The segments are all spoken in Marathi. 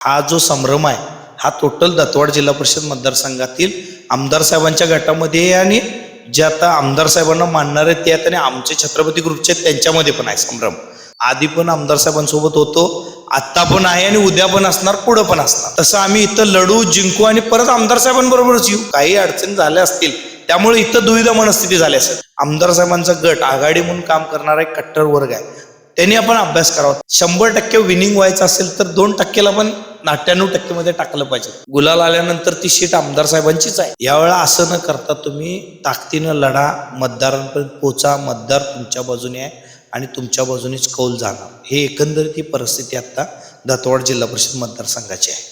हा जो संभ्रम आहे हा टोटल दत्तवाड जिल्हा परिषद मतदारसंघातील आमदार साहेबांच्या गटामध्ये आहे आणि जे आता आमदार साहेबांना मानणार आहेत ते आहेत आणि आमचे छत्रपती ग्रुपचे त्यांच्यामध्ये पण आहे संभ्रम. आधी पण आमदार साहेबांसोबत होतो, आत्ता पण आहे आणि उद्या पण असणार, पुढं पण असणार. तसं आम्ही इथं लढू, जिंकू आणि परत आमदार साहेबांबरोबरच येऊ. काही अडचणी झाल्या असतील त्यामुळे इथं दुविधा मनस्थिती झाली असेल. आमदार साहेबांचा गट आघाडी म्हणून काम करणारा एक कट्टर वर्ग आहे, त्यांनी आपण अभ्यास करावा. 100% विनिंग व्हायचं असेल तर 2%ला पण 98% मध्ये टाकलं पाहिजे. गुलाल आल्यानंतर ती सीट आमदार साहेबांचीच आहे. यावेळेला असं न करता तुम्ही ताकदीनं लढा, मतदारांपर्यंत पोचा, मतदार तुमच्या बाजूने आहे आणि तुमच्या बाजूनेच कौल जाणार. हे एकंदरीत ही परिस्थिती आता दत्तवाड जिल्हा परिषद मतदारसंघाची आहे.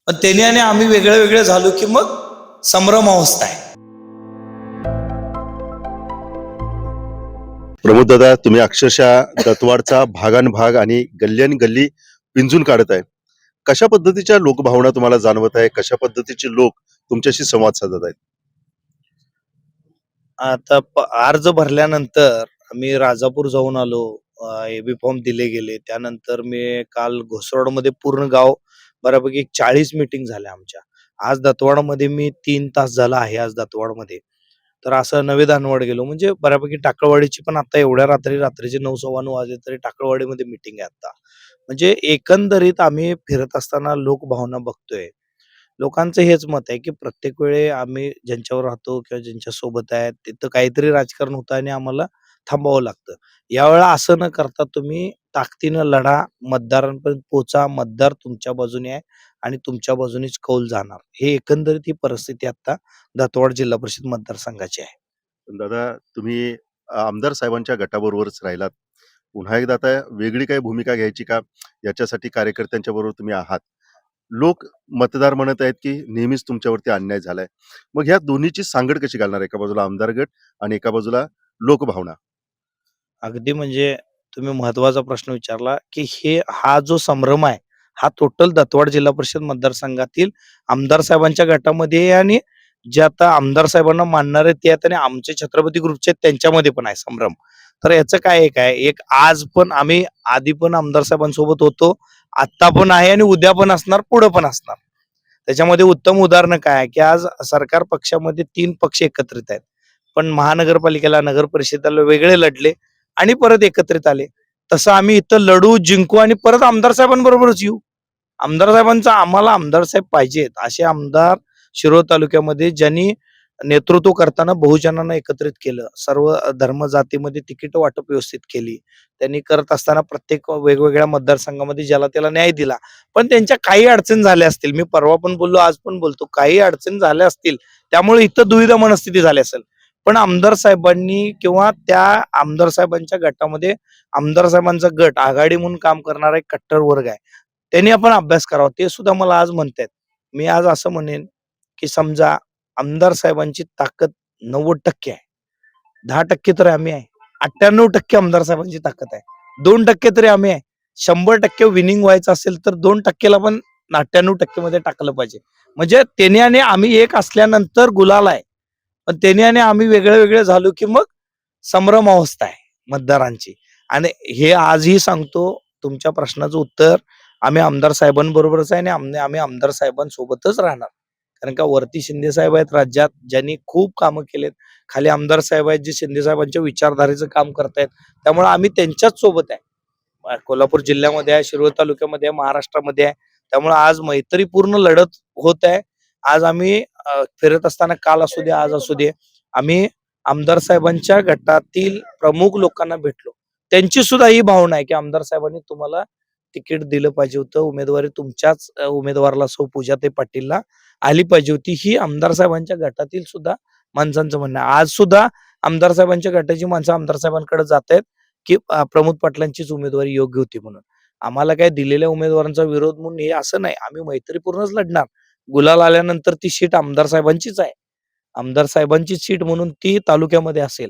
पण त्याने आणि आम्ही वेगळे वेगळे झालो की मग संभ्रम अवस्था आहे. प्रमोद दादा, तुम्ही अक्षरशः दत्तवाडचा भागानभाग आणि गल्ल्यान गल्ली पिंजून काढत आहे. कशा पद्धतीच्या लोकभावना तुम्हाला जाणवत आहे? कशा पद्धतीचे लोक तुमच्याशी संवाद साधत आहेत? आता अर्ज भरल्यानंतर आम्ही राजापूर जाऊन आलो, एबी फॉर्म दिले गेले. त्यानंतर मी काल घोसरोडमध्ये पूर्ण गाव बऱ्यापैकी 40 मीटिंग झाल्या आमच्या. आज दत्तवाडमध्ये मी 3 तास झाला आहे आज दत्तवाडमध्ये. तर असं नवे दानवाड गेलो, म्हणजे बऱ्यापैकी टाकळवाडीची पण आता एवढ्या रात्रीचे 9 सव्वा 9 वाजले तरी टाकळवाडीमध्ये मीटिंग आहे आता. म्हणजे एकंदरीत आम्ही फिरत असताना लोकभावना बघतोय. लोकांचं हेच मत आहे की प्रत्येक वेळी आम्ही ज्यांच्यावर राहतो किंवा ज्यांच्या सोबत आहे तिथं काहीतरी राजकारण होतं आणि आम्हाला थांबावं लागतं. यावेळेला असं न करता तुम्ही ताकदीनं लढा, मतदारांपर्यंत पोचा, मतदार तुमच्या बाजूने आहे आणि तुमच्या बाजूनेच कौल जाणार. हे एकंदरीत ही परिस्थिती आता दत्तवाड जिल्हा परिषद मतदारसंघाची आहे. पण दादा, तुम्ही आमदार साहेबांच्या गटाबरोबरच राहिलात. पुन्हा एकदा आता वेगळी काही भूमिका घ्यायची का? याच्यासाठी कार्यकर्त्यांच्या बरोबर तुम्ही आहात. लोक मतदार म्हणत आहेत की नेहमीच तुमच्यावरती अन्याय झालाय. मग ह्या दोन्हीची सांगड कशी घालणार? एका बाजूला आमदार गट आणि एका बाजूला लोकभावना. अगदी म्हणजे तुम्ही महत्वाचा प्रश्न विचारला की हा जो संभ्रम आहे हा टोटल दत्तवाड जिल्हा परिषद मतदारसंघातील आमदार साहेबांच्या गटामध्ये आहे आणि जे आता आमदार साहेबांना मानणार आहेत ते आहेत आणि आमचे छत्रपती ग्रुपचे आहेत त्यांच्यामध्ये पण आहे संभ्रम. तर याचं काय एक आज पण आम्ही आधी पण आमदार साहेबांसोबत होतो, आत्ता पण आहे आणि उद्या पण असणार, पुढं पण असणार. त्याच्यामध्ये उत्तम उदाहरण काय आहे की आज सरकार पक्षामध्ये 3 पक्ष एकत्रित आहेत, पण महानगरपालिकेला, नगर परिषदेला वेगळे लढले आणि परत एकत्रित आले. तसं आम्ही इथं लढू, जिंकू आणि परत आमदार साहेबांबरोबरच येऊ. आमदार साहेबांचा आम्हाला आमदार साहेब पाहिजेत. असे आमदार शिरोळ तालुक्यामध्ये ज्यांनी नेतृत्व करताना बहुजनांना एकत्रित केलं, सर्व धर्म जातीमध्ये तिकीट वाटप व्यवस्थित केली. त्यांनी करत असताना प्रत्येक वेगवेगळ्या मतदारसंघामध्ये ज्याला त्याला न्याय दिला. पण त्यांच्या काही अडचणी झाल्या असतील, मी परवा पण बोललो, आज पण बोलतो, काही अडचणी झाल्या असतील त्यामुळे इथं दुविधा मनस्थिती झाली असेल. पण आमदार साहेबांनी किंवा त्या आमदार साहेबांच्या गटामध्ये आमदार साहेबांचा गट आघाडी म्हणून काम करणारा एक कट्टर वर्ग आहे, त्यांनी आपण अभ्यास करावा. ते सुद्धा मला आज म्हणतायत. मी आज असं म्हणेन की समजा आमदार साहेबांची ताकद 90% आहे, 10% तर आम्ही आहे, 98% आमदार साहेबांची ताकद आहे, 2% तरी आम्ही आहे. 100% विनिंग व्हायचं असेल तर 2%ला पण 98% मध्ये टाकलं पाहिजे. म्हणजे त्याने आणि आम्ही एक असल्यानंतर गुलाल आहे, पण त्याने आणि आम्ही वेगळे वेगळे झालो की मग संभ्रम अवस्था आहे मतदारांची. आणि हे आजही सांगतो, तुमच्या प्रश्नाचं उत्तर, आम्ही आमदार साहेबांबरोबरच आहे आणि आम्ही आमदार साहेबांसोबतच राहणार. कारण का वरती शिंदे साहेब आहेत राज्यात, ज्यांनी खूप कामं केलेत. खाली आमदार साहेब आहेत जे शिंदे साहेबांच्या विचारधारेचं काम करतायत. त्यामुळे आम्ही त्यांच्याच सोबत आहे. कोल्हापूर जिल्ह्यामध्ये आहे, शिरोळ तालुक्यामध्ये आहे, महाराष्ट्रामध्ये आहे. त्यामुळे आज मैत्रीपूर्ण लढत होत आहे. आज आम्ही फिरत असताना, काल असू दे, आज असू दे, आम्ही आमदार साहेबांच्या गटातील प्रमुख लोकांना भेटलो. त्यांची सुद्धा ही भावना आहे की आमदार साहेबांनी तुम्हाला तिकीट दिलं पाहिजे होतं, उमेदवारी तुमच्याच उमेदवाराला सौ पूजाताई पाटीलला आली पाहिजे होती. ही आमदार साहेबांच्या गटातील सुद्धा माणसांचं म्हणणं आहे. आज सुद्धा आमदार साहेबांच्या गटाची माणसं आमदार साहेबांकडे जात आहेत की प्रमोद पाटलांचीच उमेदवारी योग्य होती म्हणून. आम्हाला काय दिलेल्या उमेदवारांचा विरोध म्हणून हे असं नाही, आम्ही मैत्रीपूर्णच लढणार. गुलाल आल्यानंतर ती सीट आमदार साहेबांचीच आहे, आमदार साहेबांची सीट म्हणून ती तालुक्यामध्ये असेल.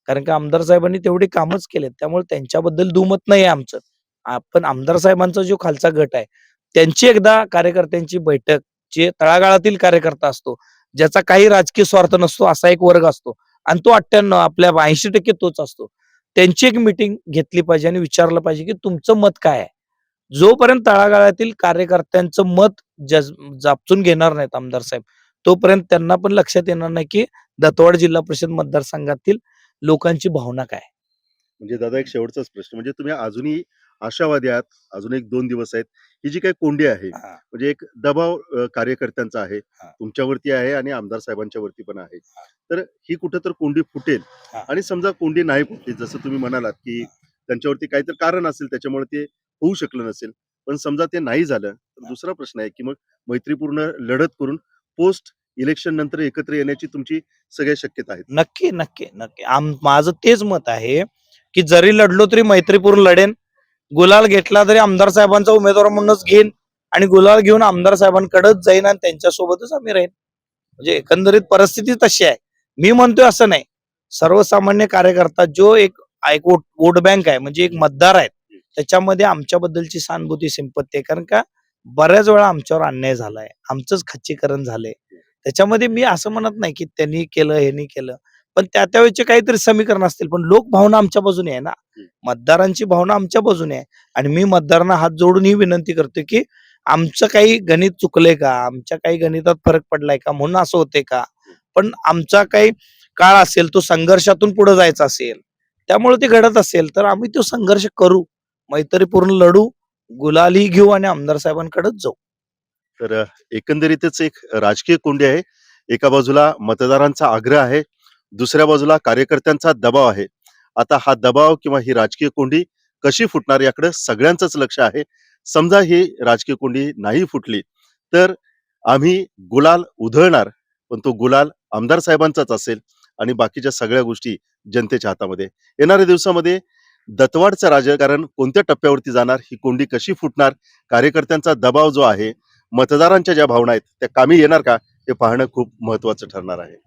कारण का आमदार साहेबांनी तेवढे कामच केलेत, त्यामुळे त्यांच्याबद्दल दुमत नाही आहे आमचं. आपण आमदार साहेबांचा जो खालचा गट आहे त्यांची एकदा कार्यकर्त्यांची बैठक, जे तळागाळातील कार्यकर्ता असतो, ज्याचा काही राजकीय स्वार्थ नसतो, असा एक वर्ग असतो आणि तो 98 आपल्या 80% तोच असतो. त्यांची एक मीटिंग घेतली पाहिजे आणि विचारलं पाहिजे की तुमचं मत काय आहे. जोपर्यंत तळागाळातील कार्यकर्त्यांचं मत जापचून घेणार नाहीत आमदार साहेब, तोपर्यंत त्यांना पण लक्षात येणार नाही की दत्तवाड जिल्हा परिषद मतदारसंघातील लोकांची भावना काय. म्हणजे दादा एक शेवटचाच प्रश्न, म्हणजे तुम्ही अजूनही आशावादी आहात, अजून एक 2 दिवस आहेत. ही जी काही कोंडी आहे, हां, म्हणजे एक दबाव कार्यकर्त्यांचा आहे, हां, तुमच्यावरती आहे आणि आमदार साहेबांच्या वरती पण आहे. हां, तर ही कुठेतरी कोंडी फुटेल हां, आणि समजा कोंडी नाही फुटली, जसं तुम्ही म्हणालात, की हां, त्यांच्यावरती काहीतरी कारण असेल त्याच्यामुळे ते होऊ शकलं नसेल. पण समजा ते नाही झालं, तर हां. दुसरा प्रश्न आहे, की मग मैत्रीपूर्ण लढत करून पोस्ट इलेक्शन नंतर एकत्र येण्याची तुमची सगळ्या शक्यता आहेत. नक्की, नक्की, नक्की. माझं तेच मत आहे, की जरी लढलो तरी मैत्रीपूर्ण लढेन. गुलाल घेतला तरी आमदार साहेबांचा उमेदवार म्हणूनच घेईन आणि गुलाल घेऊन आमदार साहेबांकडेच जाईन आणि त्यांच्यासोबतच आम्ही राहीन. म्हणजे एकंदरीत परिस्थिती तशी आहे. मी म्हणतोय असं नाही. सर्वसामान्य कार्यकर्ता जो एक एक वोट बँक आहे, म्हणजे एक मतदार आहेत. त्याच्यामध्ये आमच्याबद्दलची सहानुभूती, सिंपत्ती आहे. कारण का बऱ्याच वेळा आमच्यावर अन्याय झालाय. आमचंच खच्चीकरण झालंय. त्याच्यामध्ये मी असं म्हणत नाही, की त्यांनी केलं, ह्यांनी केलं. पण त्या-त्यावेळचे काहीतरी समीकरण असतील. पण लोकभावना आमच्या बाजूने आहे ना. मतदारांची भावना आमच्या बाजूने आहे. आणि मी मतदारांना हात जोडून ही विनंती करतोय, की आमचं काही गणित चुकलंय का? आमच्या काही गणितात फरक पडलाय का? म्हणून असं होतंय का? पण आमचा काही काळ असेल, तो संघर्षातून पुढे जायचा असेल, त्यामुळे ते घडत असेल, तर आम्ही तो संघर्ष करू. मैत्रीपूर्ण लढू, गुलालही घेऊ आणि आमदार साहेबांकडेच जाऊ. तर एकंदरीतच एक राजकीय कोंडी आहे. एका बाजूला मतदारांचा आग्रह आहे, दुसऱ्या बाजूला कार्यकर्त्यांचा दबाव आहे. आता हा दबाव किंवा ही राजकीय कोंडी कशी फुटणार याकडे सगळ्यांचंच लक्ष आहे. समजा ही राजकीय कोंडी नाही फुटली, तर आम्ही गुलाल उधळणार, पण तो गुलाल आमदार साहेबांचाच असेल आणि बाकीच्या सगळ्या गोष्टी जनतेच्या हातामध्ये. येणाऱ्या दिवसामध्ये दत्तवाडचं राजकारण कोणत्या टप्प्यावरती जाणार, ही कोंडी कशी फुटणार, कार्यकर्त्यांचा दबाव जो आहे, मतदारांच्या ज्या भावना आहेत त्या कामी येणार का, हे पाहणं खूप महत्त्वाचं ठरणार आहे.